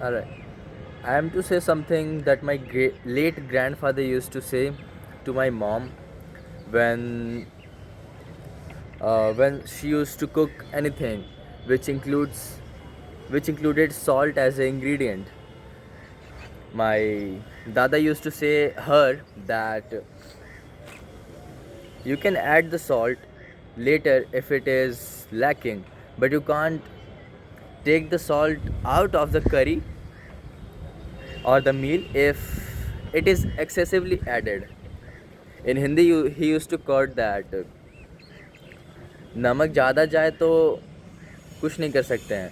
Alright. I am to say something that my late grandfather used to say to my mom when when she used to cook anything, which includes which included salt as an ingredient. My dada used to say her that you can add the salt later if it is lacking, but you can't take the salt out of the curry or the meal if it is excessively added. In Hindi, he used to quote that नमक ज़्यादा जाए तो कुछ नहीं कर सकते हैं,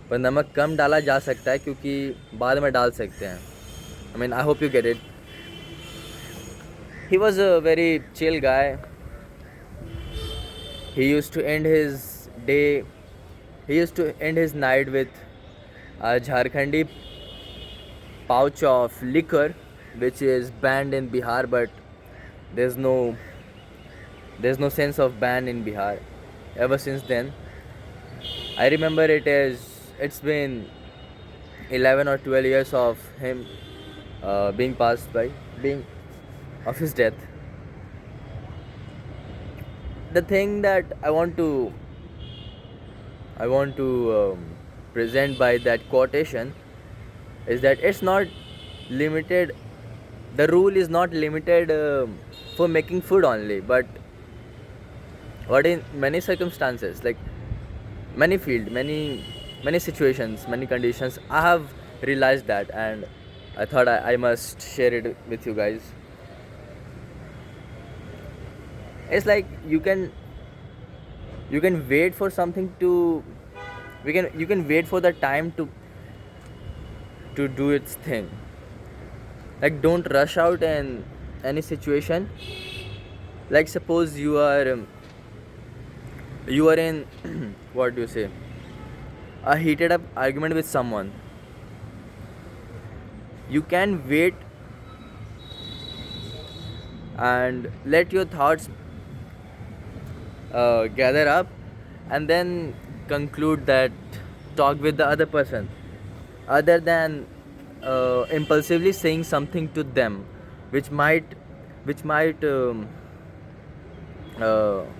पर नमक कम डाला जा सकता है क्योंकि बाद में डाल सकते हैं. I mean, I hope you get it. He was a very chill guy. He used to end his day, he used to end his night with a Jharkhandi pouch of liquor, which is banned in Bihar, but there's no there's no sense of ban in Bihar. Ever since then, I remember it's been 11 or 12 years of him being passed by, being of his death. The thing that I want to present by that quotation is that it's not limited. The rule is not limited for making food only, but what in many circumstances, like many situations, many conditions, I have realized that, and I thought I must share it with you guys. It's like you can wait for something to you can wait for the time to do its thing. Like, don't rush out in any situation. Like, suppose you are in what do you say, a heated up argument with someone. You can wait and let your thoughts gather up, and then conclude that talk with the other person, other than impulsively saying something to them, which might which might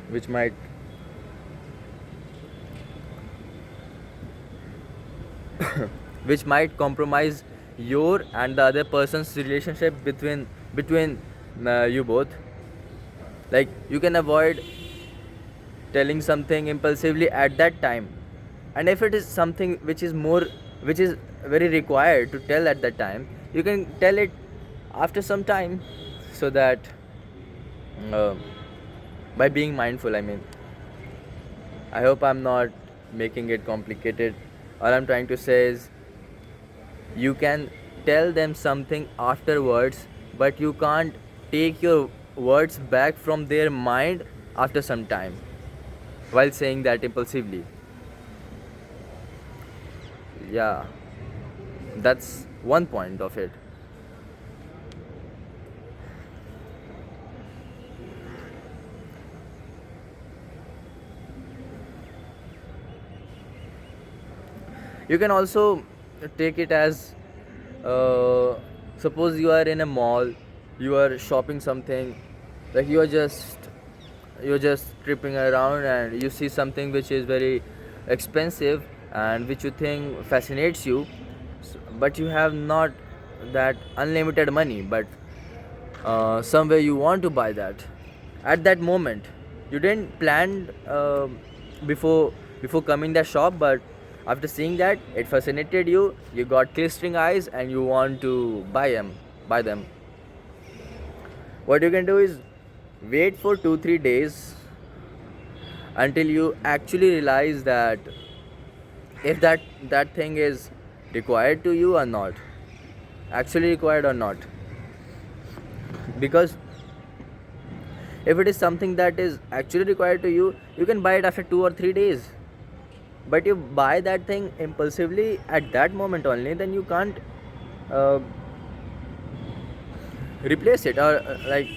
which might which might compromise your and the other person's relationship between you both. Like, you can avoid telling something impulsively at that time, and if it is something which is very required to tell at that time, you can tell it after some time, so that uh, by being mindful, I mean, I hope I'm not making it complicated. All I'm trying to say is, you can tell them something afterwards, but you can't take your words back from their mind after some time while saying that impulsively. Yeah, that's one point of it. You can also take it as, uh, suppose you are in a mall, you are shopping something, like you're just tripping around and you see something which is very expensive and which you think fascinates you, but you have not that unlimited money, but somewhere you want to buy that at that moment. You didn't plan before coming that shop, but after seeing that, it fascinated you, you got glistering eyes and you want to buy them. What you can do is wait for 2 3 days until you actually realize that if that thing is required to you or not, actually required or not. Because if it is something that is actually required to you, you can buy it after 2 or 3 days. But you buy that thing impulsively at that moment only, then you can't uh, replace it, or like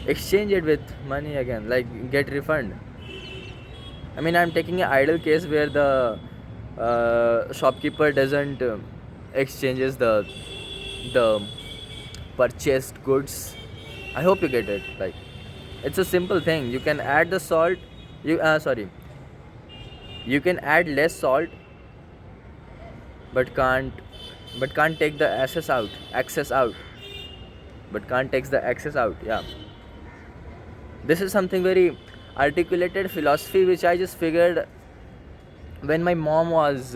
exchange it with money again, like get refund. I mean, I'm taking an idle case where the shopkeeper doesn't exchanges the purchased goods. I hope you get it. Like, it's a simple thing. You can add the salt. You sorry. You can add less salt, but can't take the excess out. Excess out. But can't take the excess out. Yeah. This is something very articulated philosophy which I just figured when my mom was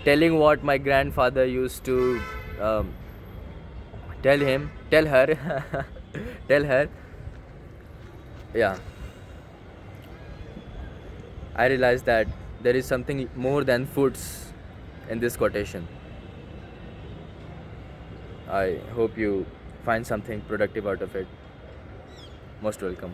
telling what my grandfather used to um, tell her, tell her. Yeah, I realized that there is something more than foods in this quotation. I hope you find something productive out of it. Most welcome.